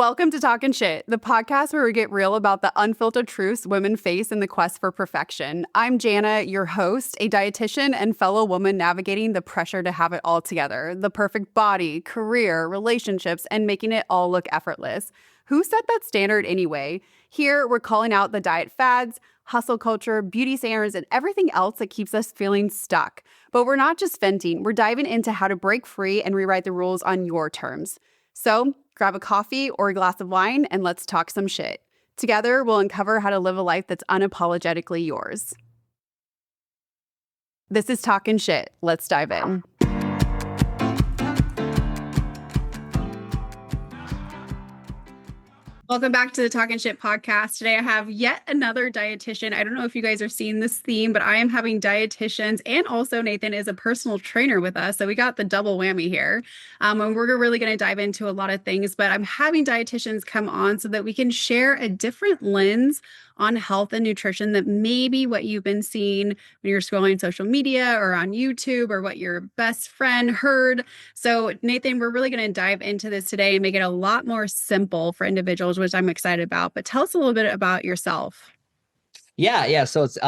Welcome to Talking Shit, the podcast where we get real about the unfiltered truths women face in the quest for perfection. I'm Jana, your host, a dietitian and fellow woman navigating the pressure to have it all together, the perfect body, career, relationships, and making it all look effortless. Who set that standard anyway? Here, we're calling out the diet fads, hustle culture, beauty standards, and everything else that keeps us feeling stuck. But we're not just venting, we're diving into how to break free and rewrite the rules on your terms. So, grab a coffee or a glass of wine and let's talk some shit. Together, we'll uncover how to live a life that's unapologetically yours. This is Talking Shit. Let's dive in. Welcome back to the Talking Shit podcast. Today I have yet another dietitian. I don't know if you guys are seeing this theme, but I am having dietitians and also Nathan is a personal trainer with us. So we got the double whammy here. And we're really going to dive into a lot of things, but I'm having dietitians come on so that we can share a different lens on health and nutrition that maybe what you've been seeing when you're scrolling social media or on YouTube or what your best friend heard. So Nathan, we're really going to dive into this today and make it a lot more simple for individuals, which I'm excited about. But tell us a little bit about yourself. Yeah. So it's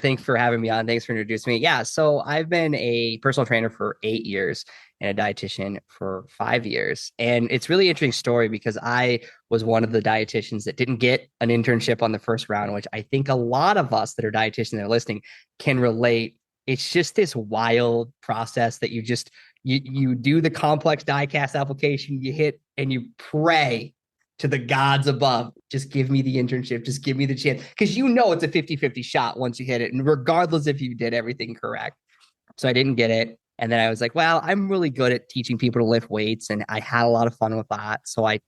thanks for having me on. Thanks for introducing me. Yeah. So I've been a personal trainer for 8 years and a dietitian for 5 years. And it's really interesting story because I was one of the dietitians that didn't get an internship on the first round, which I think a lot of us that are dietitians that are listening can relate. It's just this wild process that you do the complex diecast application, you hit and you pray to the gods above, just give me the internship, just give me the chance. Because it's a 50-50 shot once you hit it. And regardless if you did everything correct. So I didn't get it. And then I was like, well, I'm really good at teaching people to lift weights. And I had a lot of fun with that. So I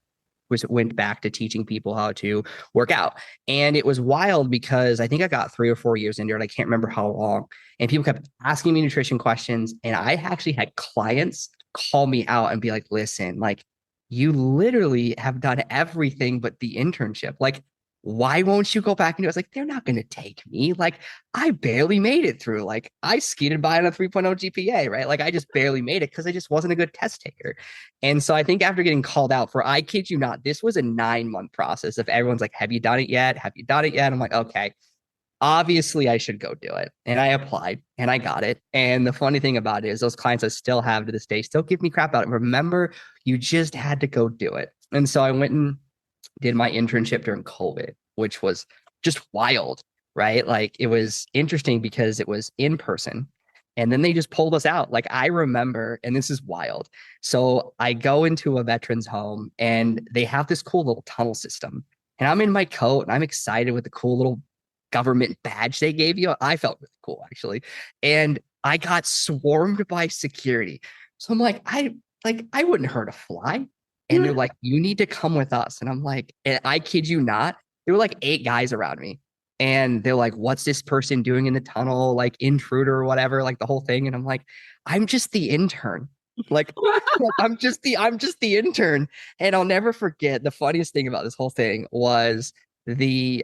went back to teaching people how to work out. And it was wild because I think I got 3 or 4 years into it. I can't remember how long. And people kept asking me nutrition questions. And I actually had clients call me out and be like, listen, like, you literally have done everything but the internship. Like, why won't you go back and do it? I was like, they're not going to take me. Like, I barely made it through. Like, I skated by on a 3.0 GPA, right? Like, I just barely made it because I just wasn't a good test taker. And so I think after getting called out for, I kid you not, this was a 9-month process. If everyone's like, have you done it yet? Have you done it yet? I'm like, okay, obviously I should go do it. And I applied and I got it. And the funny thing about it is those clients I still have to this day still give me crap about it. Remember, you just had to go do it. And so I went and did my internship during COVID, which was just wild, right? Like, it was interesting because it was in person. And then they just pulled us out. Like, I remember, and this is wild. So I go into a veteran's home and they have this cool little tunnel system. And I'm in my coat and I'm excited with the cool little government badge they gave you. I felt really cool, actually. And I got swarmed by security. So I'm like, I wouldn't hurt a fly. And they're like, you need to come with us. And I'm like, and I kid you not, there were like 8 guys around me. And they're like, what's this person doing in the tunnel? Like, intruder or whatever, like the whole thing. And I'm like, I'm just the intern. Like, I'm just the intern. And I'll never forget, the funniest thing about this whole thing was the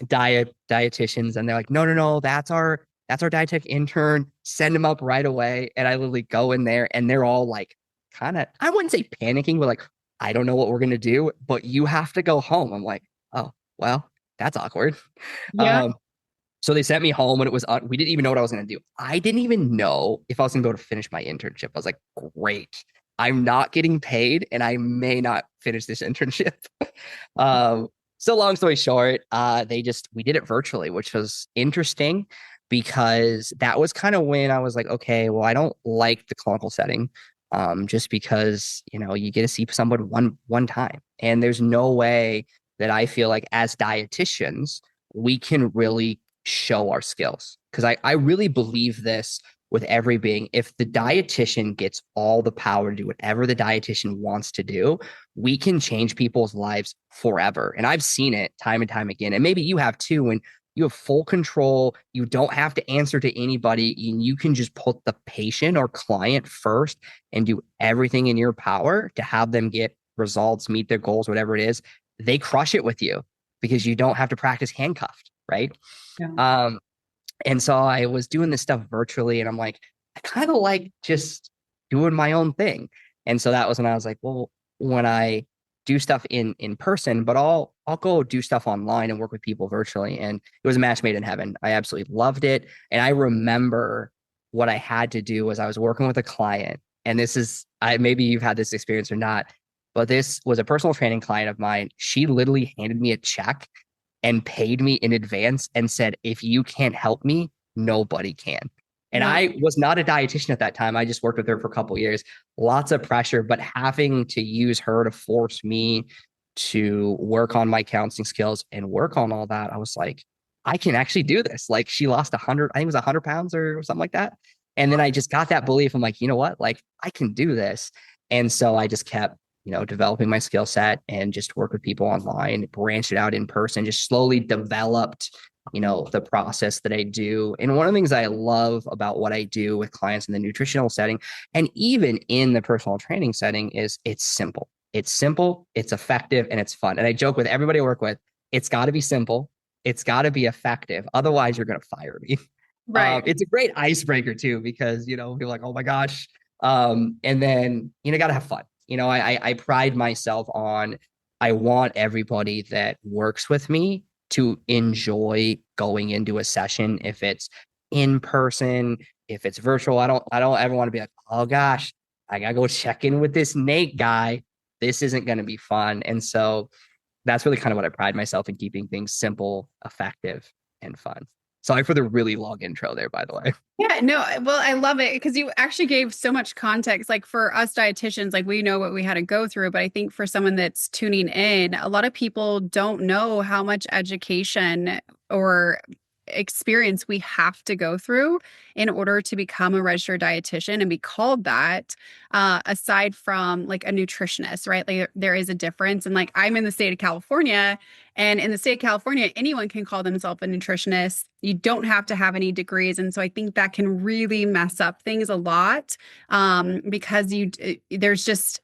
dietitians, and they're like, no, that's our dietetic intern, send him up right away. And I literally go in there and they're all like, kind of, I wouldn't say panicking, but like, I don't know what we're gonna do, but you have to go home. I'm like, oh well, that's awkward. Yeah. So they sent me home and it was we didn't even know what I was gonna do. I didn't even know if I was gonna be able to finish my internship. I was like, great, I'm not getting paid and I may not finish this internship. So long story short, we did it virtually, which was interesting because that was kind of when I was like, okay, well, I don't like the clinical setting, just because, you get to see someone one time. And there's no way that I feel like as dietitians, we can really show our skills. Because I really believe this with every being. If the dietitian gets all the power to do whatever the dietitian wants to do, we can change people's lives forever. And I've seen it time and time again. And maybe you have too, when you have full control, you don't have to answer to anybody, and you can just put the patient or client first and do everything in your power to have them get results, meet their goals, whatever it is. They crush it with you because you don't have to practice handcuffed, right? Yeah. And so I was doing this stuff virtually, and I'm like, I kind of like just doing my own thing. And so that was when I was like, well, when I do stuff in person, but I'll go do stuff online and work with people virtually. And it was a match made in heaven. I absolutely loved it. And I remember what I had to do was I was working with a client, and this is I maybe you've had this experience or not, but this was a personal training client of mine. She literally handed me a check and paid me in advance and said, if you can't help me, nobody can. And Wow. I was not a dietitian at that time. I just worked with her for a couple of years. Lots of pressure, but having to use her to force me to work on my counseling skills and work on all that, I was like, I can actually do this. Like she lost 100, I think it was 100 pounds or something like that. And then I just got that belief. I'm like, you know what? Like I can do this. And so I just kept, developing my skill set and just work with people online, branched it out in person, just slowly developed the process that I do. And one of the things I love about what I do with clients in the nutritional setting and even in the personal training setting is it's simple. It's simple, it's effective, and it's fun. And I joke with everybody I work with, it's got to be simple, it's got to be effective. Otherwise, you're going to fire me. Right. It's a great icebreaker too, because, you're like, oh my gosh. And then, got to have fun. I pride myself on, I want everybody that works with me to enjoy going into a session. If it's in person, if it's virtual, I don't ever want to be like, oh gosh, I gotta go check in with this Nate guy. This isn't going to be fun. And so that's really kind of what I pride myself in, keeping things simple, effective, and fun. Sorry for the really long intro there, by the way. Yeah, no, well, I love it because you actually gave so much context. Like for us dietitians, like we know what we had to go through, but I think for someone that's tuning in, a lot of people don't know how much education or experience we have to go through in order to become a registered dietitian and be called that, aside from like a nutritionist, right? Like there is a difference. And like I'm in the state of California, and in the state of California, anyone can call themselves a nutritionist. You don't have to have any degrees. And so I think that can really mess up things a lot, because there's just,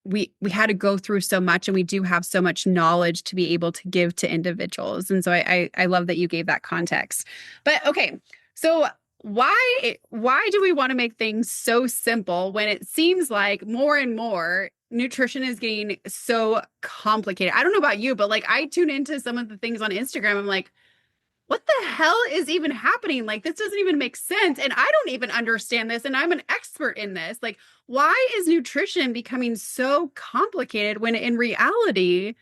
we had to go through so much, and we do have so much knowledge to be able to give to individuals. And so I love that you gave that context. But okay, so why do we want to make things so simple when it seems like more and more nutrition is getting so complicated? I don't know about you, but like I tune into some of the things on Instagram. I'm like, what the hell is even happening? Like, this doesn't even make sense. And I don't even understand this. And I'm an expert in this. Like, why is nutrition becoming so complicated when in reality,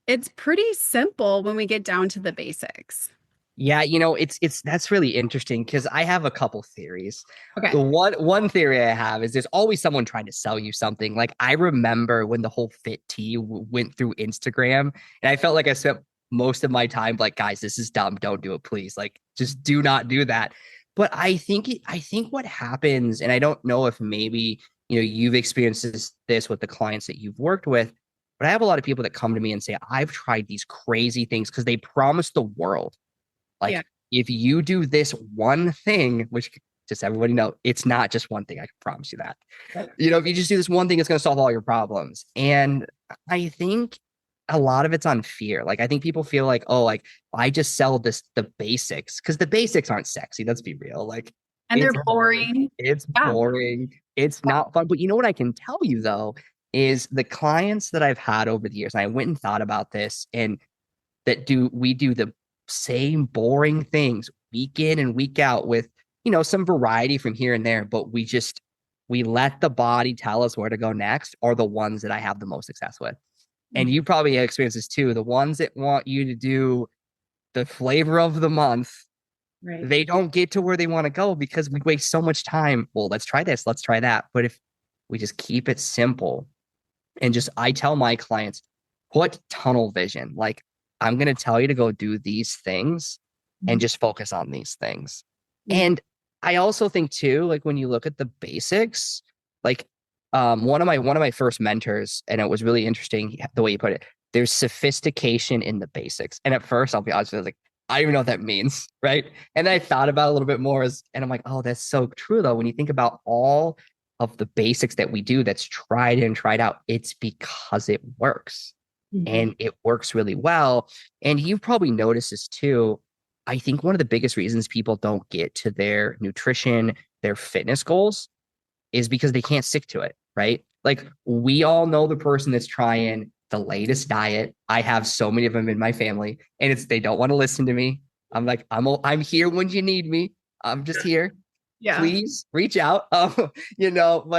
it's pretty simple when we get down to the basics? Yeah, it's that's really interesting because I have a couple theories. Okay. The one theory I have is there's always someone trying to sell you something. Like I remember when the whole fit tea went through Instagram, and I felt like I spent most of my time like, guys, this is dumb. Don't do it, please. Like, just do not do that. But I think what happens, and I don't know if maybe you've experienced this with the clients that you've worked with, but I have a lot of people that come to me and say, I've tried these crazy things because they promise the world. Like, Yeah. if you do this one thing, which just everybody know, it's not just one thing. I can promise you that. Right. If you just do this one thing, it's going to solve all your problems. And I think a lot of it's on fear. Like, I think people feel like, oh, like I just sell the basics, because the basics aren't sexy. Let's be real. Like, And they're it's boring. It's Yeah. boring. It's not fun. But you know what I can tell you though is the clients that I've had over the years. And I went and thought about this, and we do the same boring things week in and week out with, some variety from here and there, but we let the body tell us where to go next, are the ones that I have the most success with. And you probably have experienced this too. The ones that want you to do the flavor of the month, Right. they don't get to where they want to go because we waste so much time. Well, let's try this, let's try that. But if we just keep it simple and I tell my clients, put tunnel vision. Like, I'm going to tell you to go do these things and just focus on these things. And I also think too, like when you look at the basics, like one of my first mentors, and it was really interesting the way you put it, there's sophistication in the basics. And at first, I'll be honest, I was like, I don't even know what that means, right? And then I thought about it a little bit more, and I'm like, oh, that's so true though. When you think about all of the basics that we do that's tried and tried out, it's because it works. And it works really well. And you've probably noticed this too. I think one of the biggest reasons people don't get to their nutrition, their fitness goals is because they can't stick to it, right? Like we all know the person that's trying the latest diet. I have so many of them in my family, and they don't want to listen to me. I'm like, I'm here when you need me. I'm just here. Yeah. Please reach out. But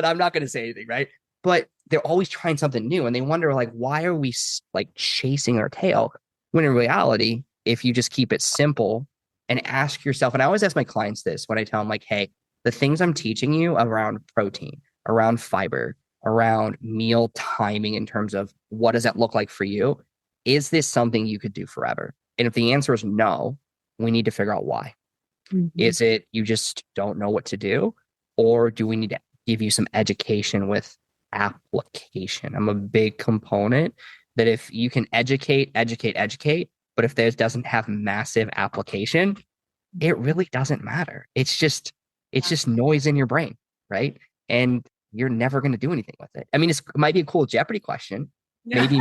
I'm not going to say anything, right? But they're always trying something new, and they wonder like, why are we like chasing our tail? When in reality, if you just keep it simple and ask yourself, and I always ask my clients this when I tell them like, hey, the things I'm teaching you around protein, around fiber, around meal timing in terms of what does that look like for you? Is this something you could do forever? And if the answer is no, we need to figure out why. Is it you just don't know what to do? Or do we need to give you some education with application? I'm a big component that if you can educate, but if there doesn't have massive application, it really doesn't matter. It's just noise in your brain, right? And you're never going to do anything with it. I mean, it might be a cool Jeopardy question. Maybe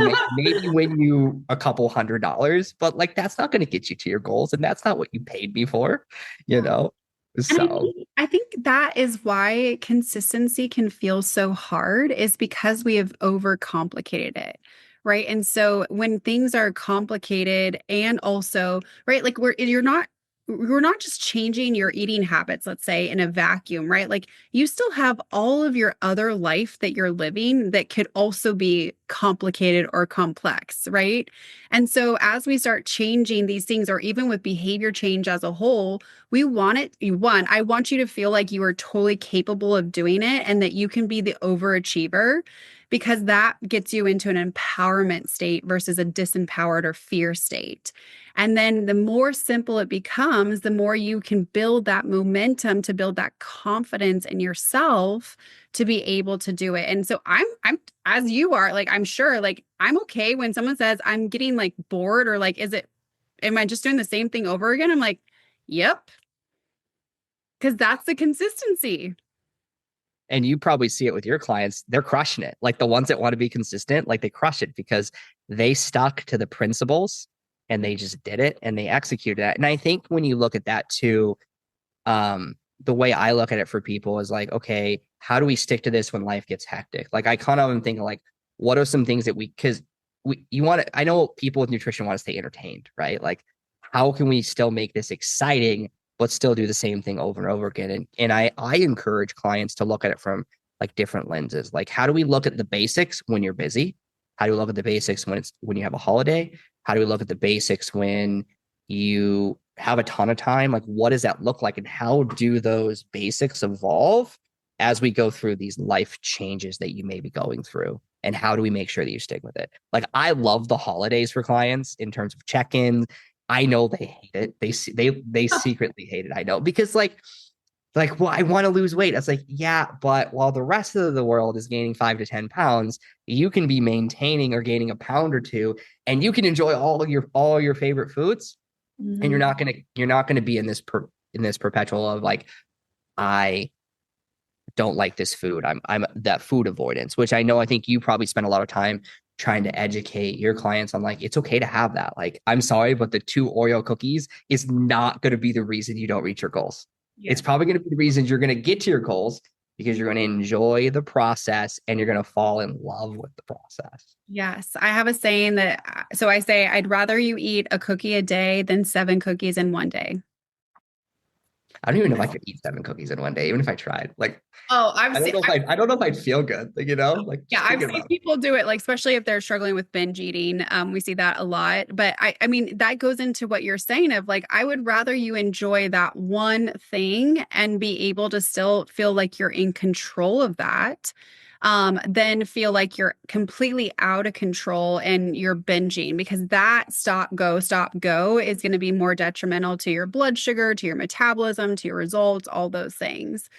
win you a couple $100, but like that's not going to get you to your goals, and that's not what you paid me for, you know. And So I think that is why consistency can feel so hard is because we have overcomplicated it. Right. And so when things are complicated and also, right, like we're not just changing your eating habits, let's say in a vacuum, right? Like you still have all of your other life that you're living that could also be complicated or complex, right? And so as we start changing these things, or even with behavior change as a whole, we want it. I want you to feel like you are totally capable of doing it and that you can be the overachiever because that gets you into an empowerment state versus a disempowered or fear state. And then the more simple it becomes, the more you can build that momentum to build that confidence in yourself to be able to do it. And so I'm as you are, like I'm sure like I'm okay when someone says I'm getting like bored or like am I just doing the same thing over again? I'm like, yep. Because that's the consistency. and you probably see it with your clients, they're crushing it. Like the ones that want to be consistent, like they crush it because they stuck to the principles and they just did it and they executed that. And I think when you look at that too, the way I look at it for people is like, okay, how do we stick to this when life gets hectic? Like I kind of am thinking like, what are some things that because you want to, I know people with nutrition want to stay entertained, right? Like how can we still make this exciting but still do the same thing over and over again? And I encourage clients to look at it from like different lenses. Like how do we look at the basics when you're busy? How do we look at the basics when you have a holiday? How do we look at the basics when you have a ton of time? Like what does that look like? And how do those basics evolve as we go through these life changes that you may be going through? And how do we make sure that you stick with it? Like I love the holidays for clients in terms of check-ins. I know they hate it. They secretly hate it. I know because well, I want to lose weight. It's like, yeah, but while the rest of the world is gaining 5 to 10 pounds, you can be maintaining or gaining a pound or two, and you can enjoy all your favorite foods. Mm-hmm. And you're not gonna be in this perpetual of like, I don't like this food. I'm that food avoidance, which I think you probably spend a lot of time trying to educate your clients on like, it's okay to have that. Like, I'm sorry, but the 2 Oreo cookies is not going to be the reason you don't reach your goals. Yeah. It's probably going to be the reason you're going to get to your goals because you're going to enjoy the process and you're going to fall in love with the process. Yes. I have a saying so I say, I'd rather you eat a cookie a day than 7 cookies in one day. I don't even know if I could eat 7 cookies in one day, even if I tried. Like, I don't know if I'd feel good. Like, like yeah, I've seen people do it, like especially if they're struggling with binge eating. We see that a lot. But I mean, that goes into what you're saying of like, I would rather you enjoy that one thing and be able to still feel like you're in control of that. Then feel like you're completely out of control and you're binging because that stop, go is going to be more detrimental to your blood sugar, to your metabolism, to your results, all those things.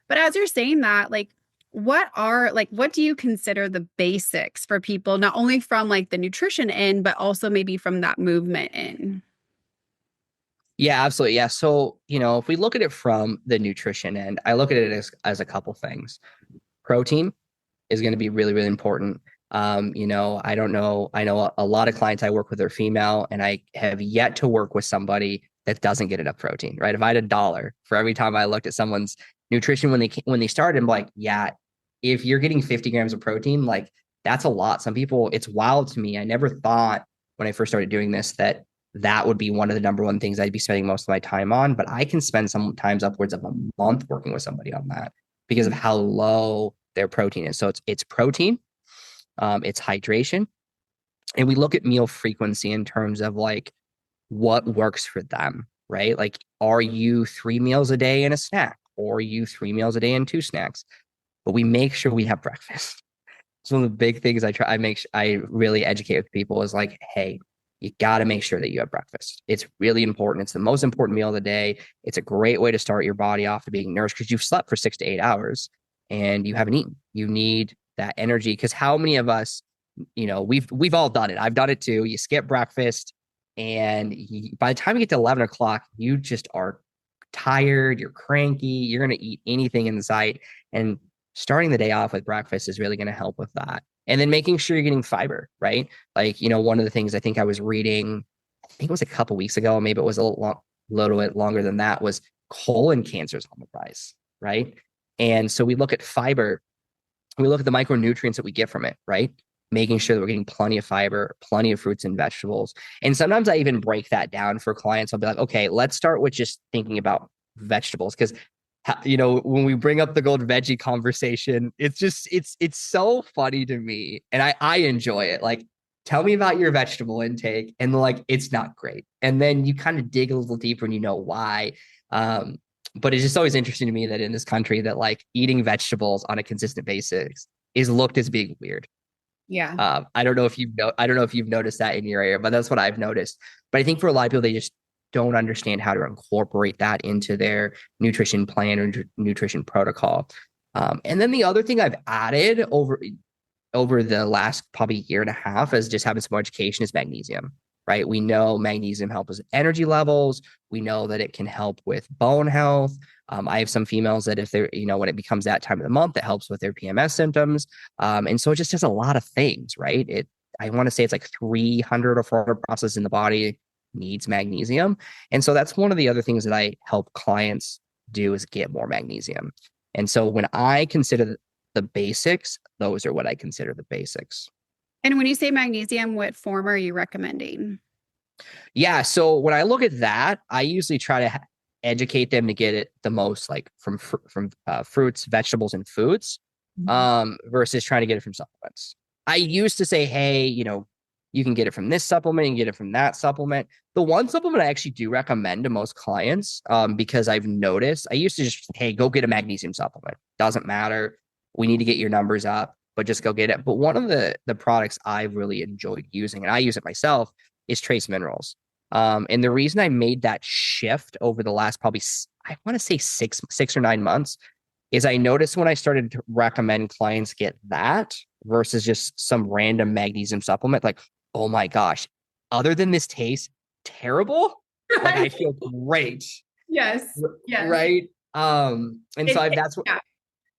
But as you're saying that, like, what do you consider the basics for people, not only from like the nutrition end, but also maybe from that movement end? Yeah, absolutely. Yeah. So, if we look at it from the nutrition end, I look at it as a couple things. Protein is going to be really, really important. I don't know. I know a lot of clients I work with are female, and I have yet to work with somebody that doesn't get enough protein, right? If I had $1 for every time I looked at someone's nutrition when they started, I'm like, yeah, if you're getting 50 grams of protein, like that's a lot. Some people, it's wild to me. I never thought when I first started doing this that that would be one of the number one things I'd be spending most of my time on. But I can spend sometimes upwards of a month working with somebody on that because of how low their protein is. So it's protein, it's hydration, and we look at meal frequency in terms of like what works for them, right? Like, are you 3 meals a day and a snack, or are you 3 meals a day and two snacks? But we make sure we have breakfast. It's one of the big things I really educate with people is like, hey, you got to make sure that you have breakfast. It's really important. It's the most important meal of the day. It's a great way to start your body off to being nourished because you've slept for 6 to 8 hours and you haven't eaten. You need that energy because how many of us, we've all done it. I've done it too. You skip breakfast and by the time you get to 11 o'clock, you just are tired. You're cranky. You're going to eat anything in sight. And starting the day off with breakfast is really going to help with that. And then making sure you're getting fiber, right? Like, one of the things I think I was reading, I think it was a couple weeks ago, maybe it was a little bit longer than that, was colon cancers on the rise, right? And so we look at fiber, we look at the micronutrients that we get from it, right? Making sure that we're getting plenty of fiber, plenty of fruits and vegetables. And sometimes I even break that down for clients. I'll be like, okay, let's start with just thinking about vegetables because when we bring up the gold veggie conversation, it's so funny to me and I enjoy it. Like, tell me about your vegetable intake and like, it's not great. And then you kind of dig a little deeper and you know why. But it's just always interesting to me that in this country that like eating vegetables on a consistent basis is looked as being weird. Yeah. I don't know if you've noticed that in your area, but that's what I've noticed. But I think for a lot of people, they just don't understand how to incorporate that into their nutrition plan or nutrition protocol. And then the other thing I've added over the last probably year and a half is just having some more education is magnesium, right? We know magnesium helps with energy levels. We know that it can help with bone health. I have some females that if they're, when it becomes that time of the month, it helps with their PMS symptoms. And so it just does a lot of things, right? I want to say it's like 300 or 400 processes in the body needs magnesium. And so that's one of the other things that I help clients do is get more magnesium. And so when I consider the basics, those are what I consider the basics. And when you say magnesium, what form are you recommending? Yeah. So when I look at that, I usually try to educate them to get it the most like from fruits, vegetables, and foods, versus trying to get it from supplements. I used to say, hey, you can get it from this supplement, you can get it from that supplement. The one supplement I actually do recommend to most clients, because I've noticed, I used to just, hey, go get a magnesium supplement. Doesn't matter. We need to get your numbers up, but just go get it. But one of the products I've really enjoyed using, and I use it myself, is trace minerals. And the reason I made that shift over the last probably, I want to say 6 or 9 months, is I noticed when I started to recommend clients get that versus just some random magnesium supplement, like, oh my gosh, other than this taste terrible, like I feel great. Yes. Yes. Right. And so that's what. Yeah.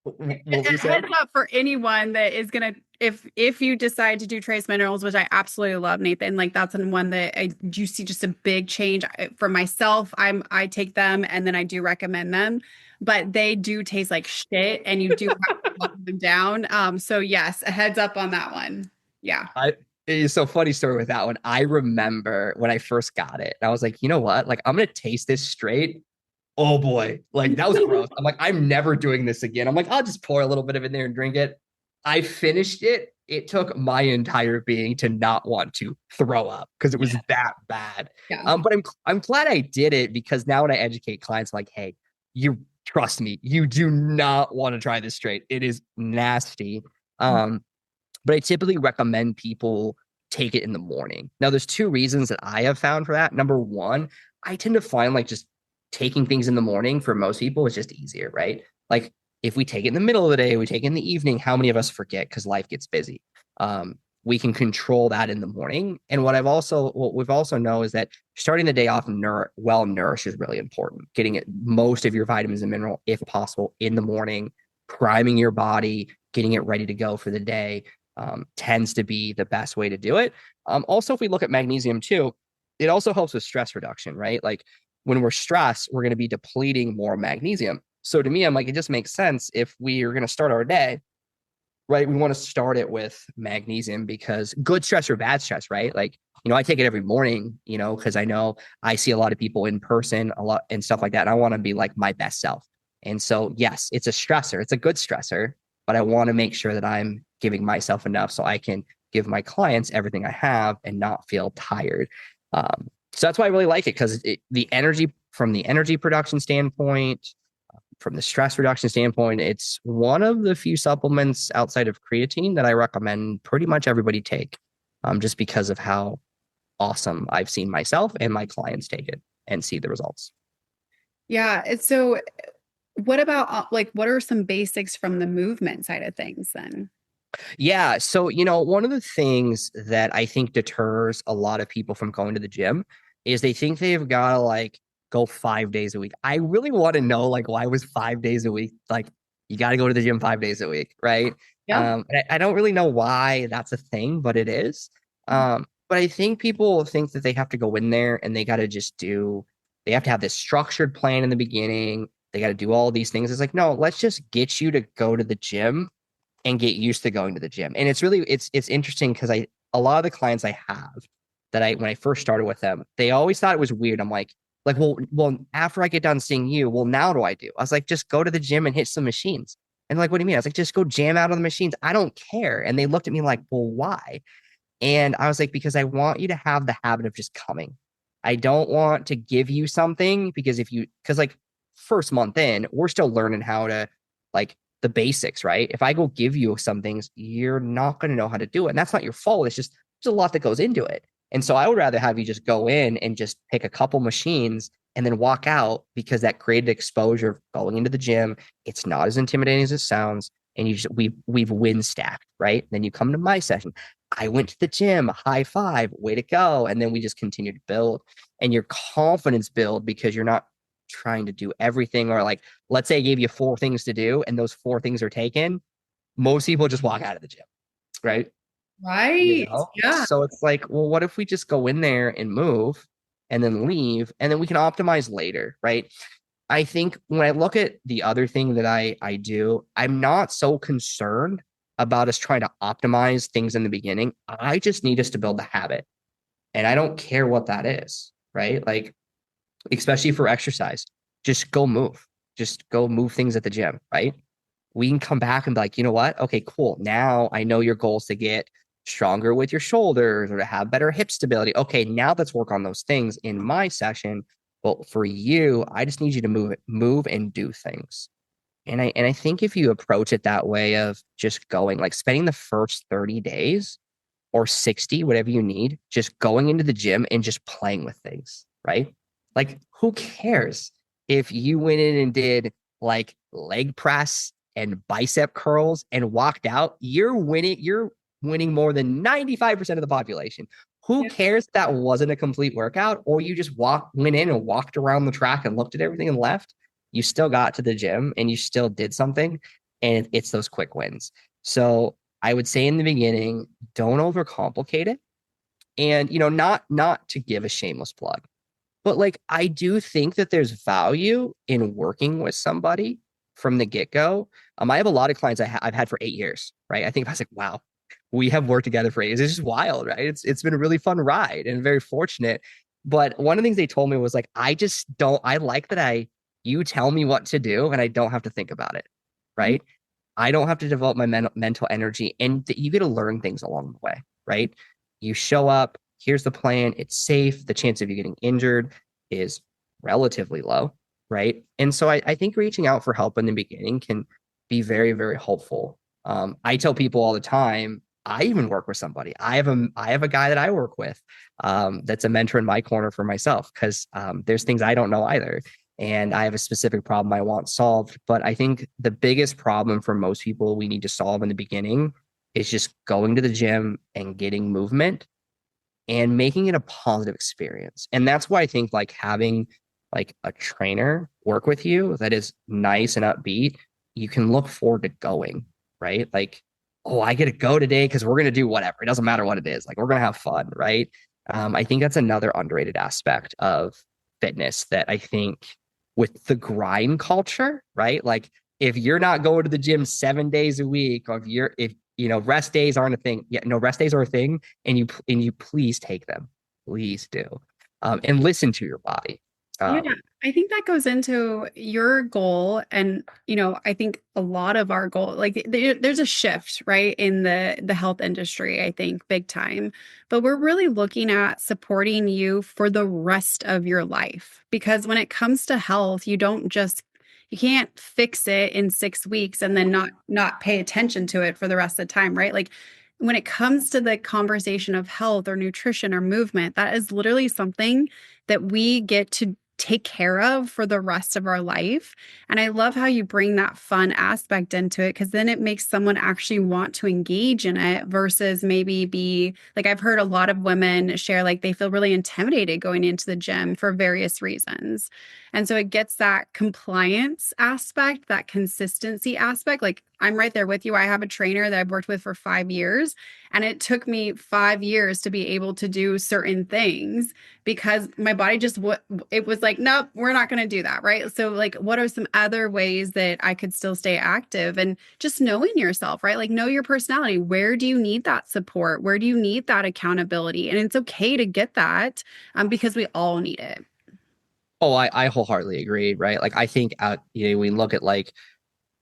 What we said. Heads up for anyone that is gonna, if you decide to do trace minerals, which I absolutely love, Nathan, like that's one that you see just a big change for myself. I take them and then I do recommend them, but they do taste like shit, and you do have to lock them down. So yes, a heads up on that one. Yeah. It's so funny story with that one. I remember when I first got it, I was like, you know what? Like, I'm gonna taste this straight. Oh boy, like that was gross. I'm like, I'm never doing this again. I'm like, I'll just pour a little bit of it in there and drink it. I finished it. It took my entire being to not want to throw up because it was that bad. Yeah. But I'm glad I did it because now when I educate clients, I'm like, hey, you trust me, you do not want to try this straight. It is nasty. But I typically recommend people take it in the morning. Now, there's two reasons that I have found for that. Number one, I tend to find like just taking things in the morning for most people is just easier, right? Like if we take it in the middle of the day, we take it in the evening, how many of us forget because life gets busy? We can control that in the morning. And what we've also know is that starting the day off well nourished is really important. Getting most of your vitamins and mineral, if possible, in the morning, priming your body, getting it ready to go for the day, tends to be the best way to do it. Also, if we look at magnesium too, it also helps with stress reduction, right? Like when we're stressed, we're going to be depleting more magnesium. So to me, I'm like, it just makes sense if we are going to start our day right? We want to start it with magnesium because good stress or bad stress, right? Like, I take it every morning, because I know I see a lot of people in person a lot and stuff like that. And I want to be like my best self. And so, yes, it's a stressor. It's a good stressor, but I want to make sure that I'm giving myself enough so I can give my clients everything I have and not feel tired. So that's why I really like it because the energy from the energy production standpoint, from the stress reduction standpoint, it's one of the few supplements outside of creatine that I recommend pretty much everybody take, just because of how awesome I've seen myself and my clients take it and see the results. Yeah. So what about like what are some basics from the movement side of things then? Yeah. So, one of the things that I think deters a lot of people from going to the gym is they think they've got to like go 5 days a week. I really want to know like why was 5 days a week? Like you got to go to the gym 5 days a week, right? Yeah. I don't really know why that's a thing, but it is. But I think people think that they have to go in there and they have to have this structured plan in the beginning. They got to do all these things. It's like, no, let's just get you to go to the gym and get used to going to the gym. And it's interesting because a lot of the clients I have that when I first started with them, they always thought it was weird. I'm like, well, after I get done seeing you, well, now what do I do? I was like, just go to the gym and hit some machines. And like, what do you mean? I was like, just go jam out on the machines. I don't care. And they looked at me like, well, why? And I was like, because I want you to have the habit of just coming. I don't want to give you something because like first month in, we're still learning how to like the basics, right? If I go give you some things, you're not going to know how to do it. And that's not your fault. It's just there's a lot that goes into it. And so I would rather have you just go in and just pick a couple machines and then walk out because that created exposure of going into the gym. It's not as intimidating as it sounds. And we've win stacked, right? Then you come to my session. I went to the gym, high five, way to go. And then we just continue to build and your confidence build because you're not trying to do everything or like, let's say I gave you 4 things to do and those 4 things are taken. Most people just walk out of the gym, right? Right. Yeah. So it's like, well, what if we just go in there and move and then leave and then we can optimize later, right? I think when I look at the other thing that I do, I'm not so concerned about us trying to optimize things in the beginning. I just need us to build the habit. And I don't care what that is, right? Like, especially for exercise, just go move. Just go move things at the gym, right? We can come back and be like, you know what? Okay, cool. Now I know your goal is to get stronger with your shoulders or to have better hip stability. Okay, now let's work on those things in my session. Well, for you, I just need you to move and do things. And I think if you approach it that way of just going, like spending the first 30 days or 60, whatever you need, just going into the gym and just playing with things, right? Like, who cares if you went in and did like leg press and bicep curls and walked out? You're winning more than 95% of the population. Who Yeah. cares if that wasn't a complete workout or you just went in and walked around the track and looked at everything and left? You still got to the gym and you still did something. And it's those quick wins. So I would say in the beginning, don't overcomplicate it. And not to give a shameless plug, but like I do think that there's value in working with somebody from the get-go. I have a lot of clients I've had for 8 years, right? I think I was like, wow, we have worked together for 8 years. It's just wild, right? It's been a really fun ride and very fortunate. But one of the things they told me was like, I like that you tell me what to do and I don't have to think about it, right? I don't have to develop my mental energy and you get to learn things along the way, right? You show up, here's the plan, it's safe, the chance of you getting injured is relatively low, right? And so I think reaching out for help in the beginning can be very, very helpful. I tell people all the time, I even work with somebody. I have a guy that I work with that's a mentor in my corner for myself because there's things I don't know either. And I have a specific problem I want solved. But I think the biggest problem for most people we need to solve in the beginning is just going to the gym and getting movement and making it a positive experience. And that's why I think like having like a trainer work with you that is nice and upbeat, you can look forward to going, right? Like, oh, I get to go today because we're going to do whatever. It doesn't matter what it is. Like, we're going to have fun, right? I think that's another underrated aspect of fitness that I think with the grind culture, right? Like if you're not going to the gym 7 days a week, or if rest days aren't a thing, yeah, no, rest days are a thing, and you please take them, please do, and listen to your body. Yeah, Um, I think that goes into your goal. And, I think a lot of our goal, like there's a shift, right, in the health industry, I think, big time. But we're really looking at supporting you for the rest of your life. Because when it comes to health, you can't fix it in 6 weeks and then not pay attention to it for the rest of the time, right? Like when it comes to the conversation of health or nutrition or movement, that is literally something that we get to take care of for the rest of our life. And I love how you bring that fun aspect into it, because then it makes someone actually want to engage in it versus maybe be like, I've heard a lot of women share like they feel really intimidated going into the gym for various reasons. And so it gets that compliance aspect, that consistency aspect. Like I'm right there with you. I have a trainer that I've worked with for 5 years, and it took me 5 years to be able to do certain things because my body just it was like, nope, we're not going to do that, right? So like, what are some other ways that I could still stay active? And just knowing yourself, right? Like know your personality. Where do you need that support? Where do you need that accountability? And it's okay to get that, because we all need it. oh, I wholeheartedly agree, right? Like I think we look at like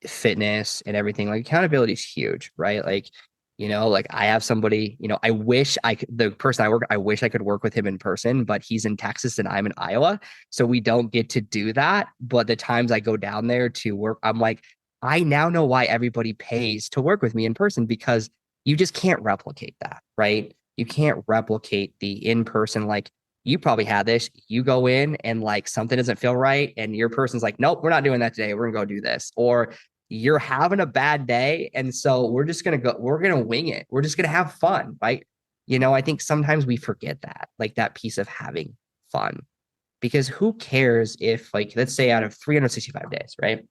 fitness and everything, like accountability is huge, right? Like, like I have somebody, I wish the person I wish I could work with him in person, but he's in Texas and I'm in Iowa. So we don't get to do that. But the times I go down there to work, I'm like, I now know why everybody pays to work with me in person, because you just can't replicate that, right? You can't replicate the in person. Like you probably had this, you go in and like something doesn't feel right. And your person's like, nope, we're not doing that today. We're gonna go do this. Or you're having a bad day. And so we're going to wing it. We're just going to have fun. Right. I think sometimes we forget that, like that piece of having fun, because who cares if, like, let's say out of 365 days, right?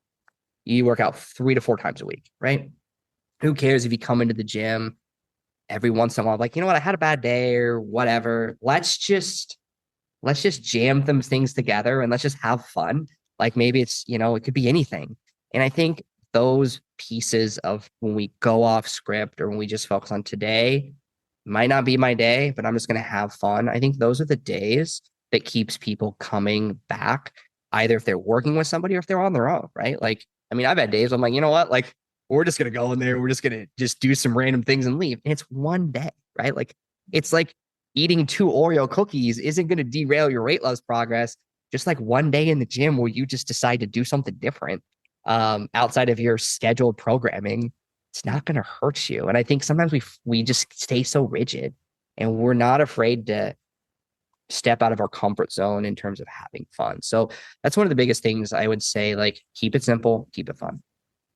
You work out 3 to 4 times a week, right? Who cares if you come into the gym every once in a while, like, what, I had a bad day or whatever. Let's just jam them things together and let's just have fun. Like maybe it's, it could be anything. And I think those pieces of when we go off script or when we just focus on today might not be my day, but I'm just going to have fun. I think those are the days that keeps people coming back, either if they're working with somebody or if they're on their own, right? Like, I mean, I've had days I'm like, you know what? Like, we're just going to go in there. We're just going to just do some random things and leave. And it's one day, right? Like, it's like eating 2 Oreo cookies isn't going to derail your weight loss progress. Just like one day in the gym where you just decide to do something different, outside of your scheduled programming, it's not going to hurt you. And I think sometimes we just stay so rigid, and we're not afraid to step out of our comfort zone in terms of having fun. So that's one of the biggest things I would say, like keep it simple, keep it fun.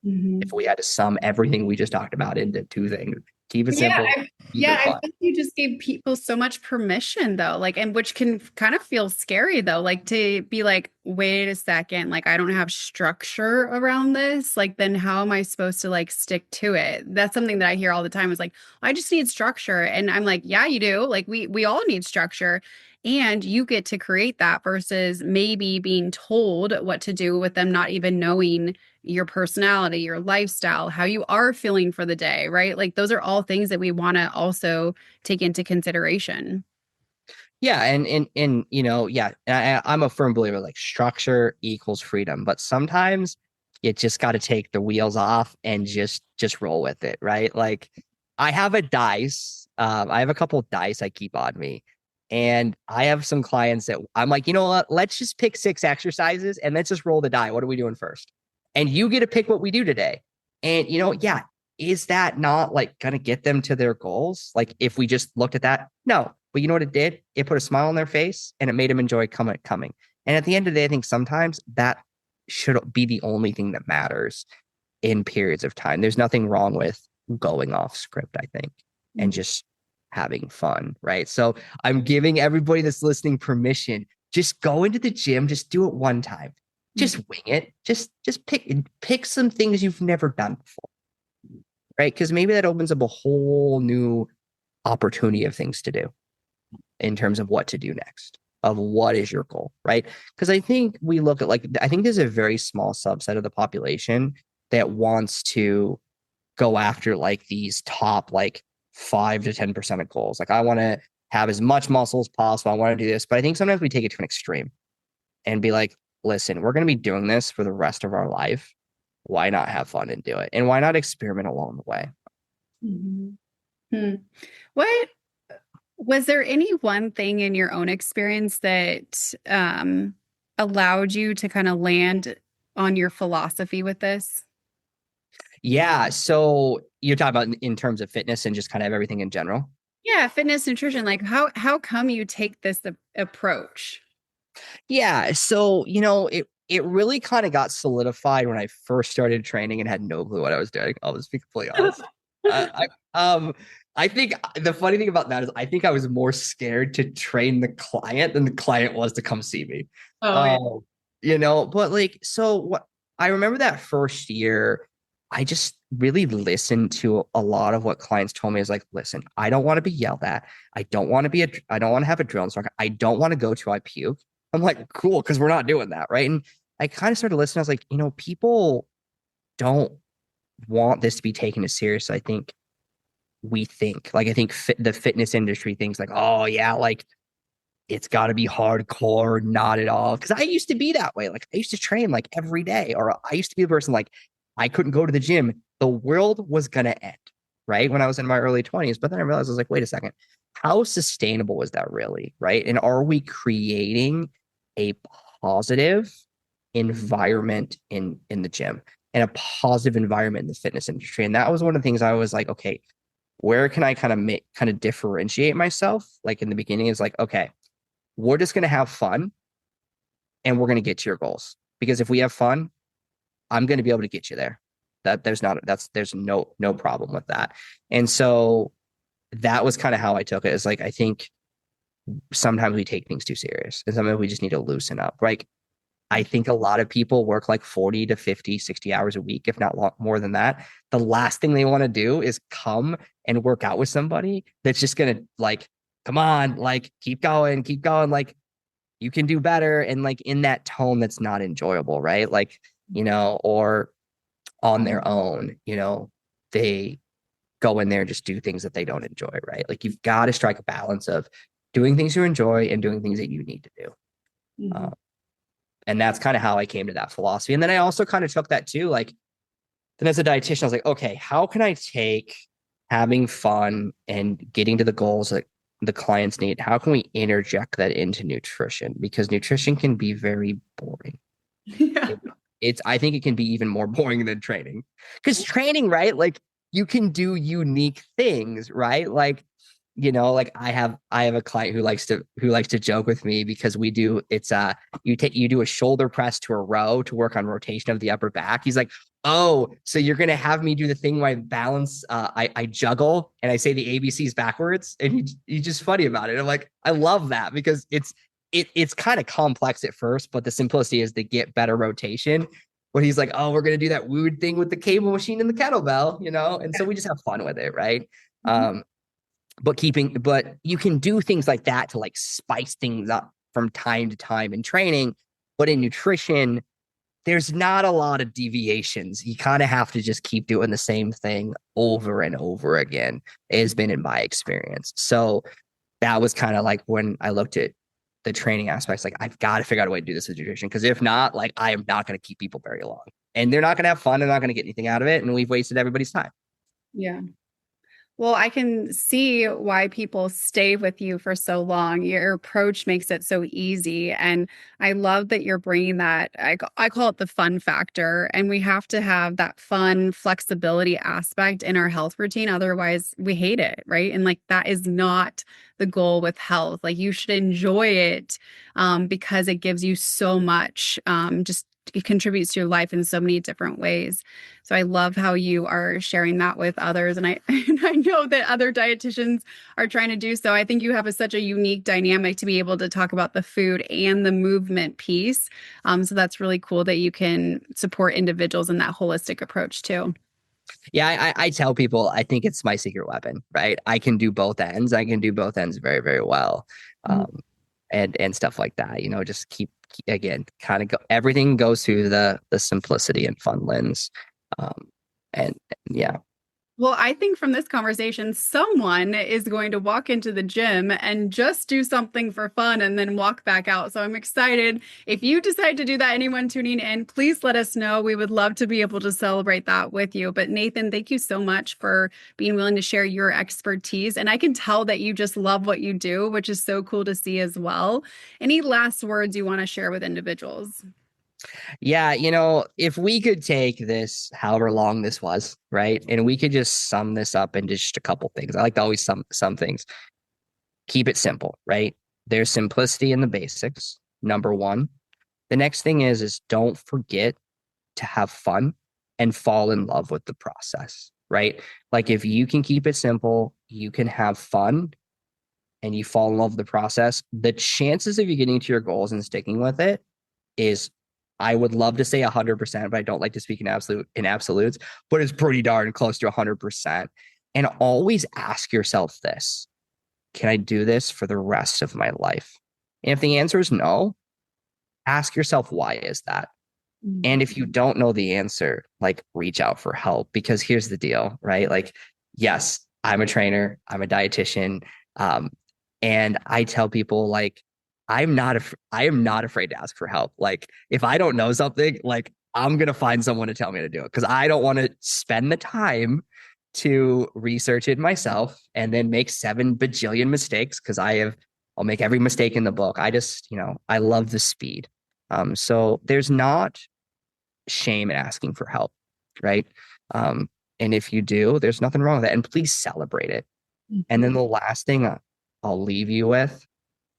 If we had to sum everything we just talked about into two things, keep it Yeah, simple, keep it I fun. think you just gave people so much permission though, like, and which can kind of feel scary though, like to be like, wait a second, like I don't have structure around this. Like, then how am I supposed to like stick to it? That's something that I hear all the time is like, I just need structure. And I'm like, yeah, you do. Like we all need structure. And you get to create that versus maybe being told what to do with them not even knowing your personality, your lifestyle, how you are feeling for the day, right? Like those are all things that we want to also take into consideration. Yeah, and yeah, I'm a firm believer like structure equals freedom, but sometimes you just got to take the wheels off and just roll with it, right? Like I have a dice, I have a couple of dice I keep on me, and I have some clients that I'm like, you know what? Let's just pick 6 exercises and let's just roll the die. What are we doing first? And you get to pick what we do today. And yeah, is that not like gonna get them to their goals? Like if we just looked at that, no. But you know what it did? It put a smile on their face and it made them enjoy coming. And at the end of the day, I think sometimes that should be the only thing that matters in periods of time. There's nothing wrong with going off script, I think, and just having fun, right? So I'm giving everybody that's listening permission. Just go into the gym, just do it one time. Just wing it. Just pick some things you've never done before. Right. Because maybe that opens up a whole new opportunity of things to do in terms of what to do next, of what is your goal, right? Because I think we look at I think there's a very small subset of the population that wants to go after like these top like 5 to 10% of goals. Like I want to have as much muscle as possible. I want to do this. But I think sometimes we take it to an extreme and be like, listen, we're going to be doing this for the rest of our life. Why not have fun and do it? And why not experiment along the way? Mhm. Hmm. What was there any one thing in your own experience that allowed you to kind of land on your philosophy with this? Yeah. So you're talking about in terms of fitness and just kind of everything in general. Yeah, fitness, nutrition. Like how come you take this approach? Yeah. So, it really kind of got solidified when I first started training and had no clue what I was doing. I'll just be completely honest. I think the funny thing about that is I think I was more scared to train the client than the client was to come see me. Oh yeah. Um, but like, so what I remember that first year, I just really listened to a lot of what clients told me is like, listen, I don't want to be yelled at. I don't want to have a drill instructor. I don't want to go to I puke. I'm like, cool, because we're not doing that, right? And I kind of started listening. I was like, people don't want this to be taken as serious. I think we think. Like, I think the fitness industry thinks like, oh yeah, like it's got to be hardcore. Not at all. Because I used to be that way. Like, I used to train like every day, or I used to be the person like I couldn't go to the gym. The world was gonna end, right? When I was in my early 20s. But then I realized I was like, wait a second, how sustainable was that really, right? And are we creating a positive environment in the gym and a positive environment in the fitness industry? And that was one of the things I was like, okay, where can I kind of differentiate myself? Like in the beginning, is like, okay, we're just gonna have fun and we're gonna get to your goals. Because if we have fun, I'm gonna be able to get you there. There's no problem with that. And so that was kind of how I took it. Is like I think sometimes we take things too serious and sometimes we just need to loosen up. Like I think a lot of people work like 40 to 50, 60 hours a week, if not more than that. The last thing they want to do is come and work out with somebody that's just going to like, come on, like keep going. Like you can do better. And like in that tone, that's not enjoyable, right? Like, or on their own, they go in there and just do things that they don't enjoy, right? Like you've got to strike a balance of doing things you enjoy and doing things that you need to do. Mhm. Um, and that's kind of how I came to that philosophy. And then I also kind of took that too. Like, then as a dietitian, I was like, okay, how can I take having fun and getting to the goals that the clients need? How can we interject that into nutrition? Because nutrition can be very boring. Yeah. It, I think it can be even more boring than training. Because training, right? Like you can do unique things, right? Like like I have a client who likes to joke with me because we do you do a shoulder press to a row to work on rotation of the upper back. He's like, oh, so you're gonna have me do the thing where I balance, I juggle and I say the ABCs backwards, and he's just funny about it. I'm like, I love that because it's kind of complex at first, but the simplicity is to get better rotation. But he's like, oh, we're gonna do that weird thing with the cable machine and the kettlebell, and so we just have fun with it, right? Um, but you can do things like that to like spice things up from time to time in training. But in nutrition, there's not a lot of deviations. You kind of have to just keep doing the same thing over and over again, has been in my experience. So that was kind of like when I looked at the training aspects, like I've got to figure out a way to do this with nutrition. Because if not, like I am not going to keep people very long. And they're not going to have fun. They're not going to get anything out of it. And we've wasted everybody's time. Yeah. Well, I can see why people stay with you for so long. Your approach makes it so easy. And I love that you're bringing that. I call it the fun factor. And we have to have that fun flexibility aspect in our health routine. Otherwise, we hate it. Right. And like that is not the goal with health. Like you should enjoy it because it gives you so much, just it contributes to your life in so many different ways. So I love how you are sharing that with others. And I, and I know that other dietitians are trying to do so. I think you have such a unique dynamic to be able to talk about the food and the movement piece. So that's really cool that you can support individuals in that holistic approach too. Yeah, I tell people I think it's my secret weapon, right? I can do both ends. I can do both ends very, very well. Um, and stuff like that, just keep again, kind of everything goes through the simplicity and fun lens. And yeah. Well, I think from this conversation, someone is going to walk into the gym and just do something for fun and then walk back out. So I'm excited. If you decide to do that, anyone tuning in, please let us know. We would love to be able to celebrate that with you. But Nathan, thank you so much for being willing to share your expertise. And I can tell that you just love what you do, which is so cool to see as well. Any last words you want to share with individuals? Yeah, if we could take this, however long this was, right, and we could just sum this up into just a couple things. I like to always sum things. Keep it simple, right? There's simplicity in the basics, number one. The next thing is don't forget to have fun and fall in love with the process, right? Like if you can keep it simple, you can have fun and you fall in love with the process, the chances of you getting to your goals and sticking with it is, I would love to say 100%, but I don't like to speak in absolutes, but it's pretty darn close to 100%. And always ask yourself this: can I do this for the rest of my life? And if the answer is no, ask yourself, why is that? And if you don't know the answer, like reach out for help, because here's the deal, right? Like, yes, I'm a trainer, I'm a dietitian. And I tell people like, I am not afraid to ask for help. Like if I don't know something, like I'm going to find someone to tell me to do it, because I don't want to spend the time to research it myself and then make 7 bajillion mistakes, because I'll make every mistake in the book. I just, I love the speed. So there's not shame in asking for help, right? And if you do, there's nothing wrong with that. And please celebrate it. Mm-hmm. And then the last thing I'll leave you with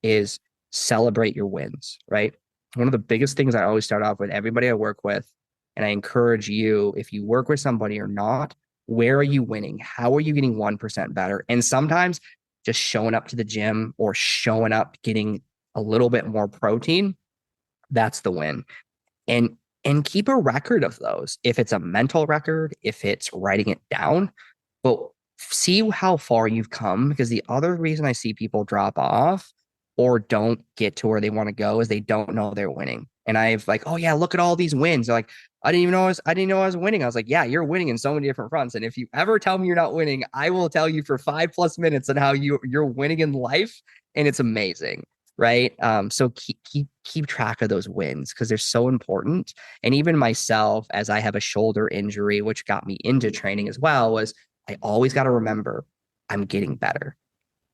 is celebrate your wins, right? One of the biggest things I always start off with everybody I work with, and I encourage you, if you work with somebody or not, where are you winning? How are you getting 1% better? And sometimes just showing up to the gym or showing up, getting a little bit more protein, that's the win. And keep a record of those. If it's a mental record, if it's writing it down, but see how far you've come, because the other reason I see people drop off or don't get to where they want to go is they don't know they're winning. And I've like, oh yeah, look at all these wins. They're like, I didn't know I was winning. I was like, yeah, you're winning in so many different fronts. And if you ever tell me you're not winning, I will tell you for 5+ minutes on how you're winning in life. And it's amazing. Right. So keep track of those wins, because they're so important. And even myself, as I have a shoulder injury, which got me into training as well, was I always got to remember I'm getting better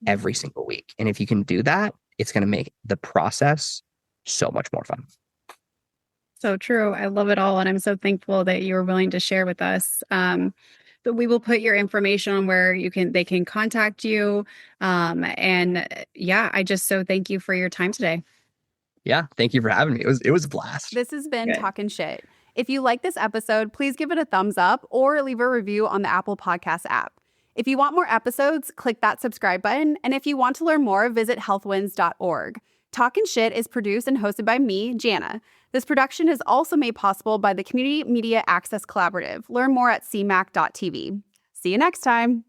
every single week. And if you can do that, it's going to make the process so much more fun. So true. I love it all. And I'm so thankful that you were willing to share with us. But we will put your information on where they can contact you. And yeah, I just so thank you for your time today. Yeah. Thank you for having me. It was a blast. This has been Talking Shit. If you like this episode, please give it a thumbs up or leave a review on the Apple Podcast app. If you want more episodes, click that subscribe button. And if you want to learn more, visit healthwins.org. Talkin' Shit is produced and hosted by me, Jana. This production is also made possible by the Community Media Access Collaborative. Learn more at cmac.tv. See you next time.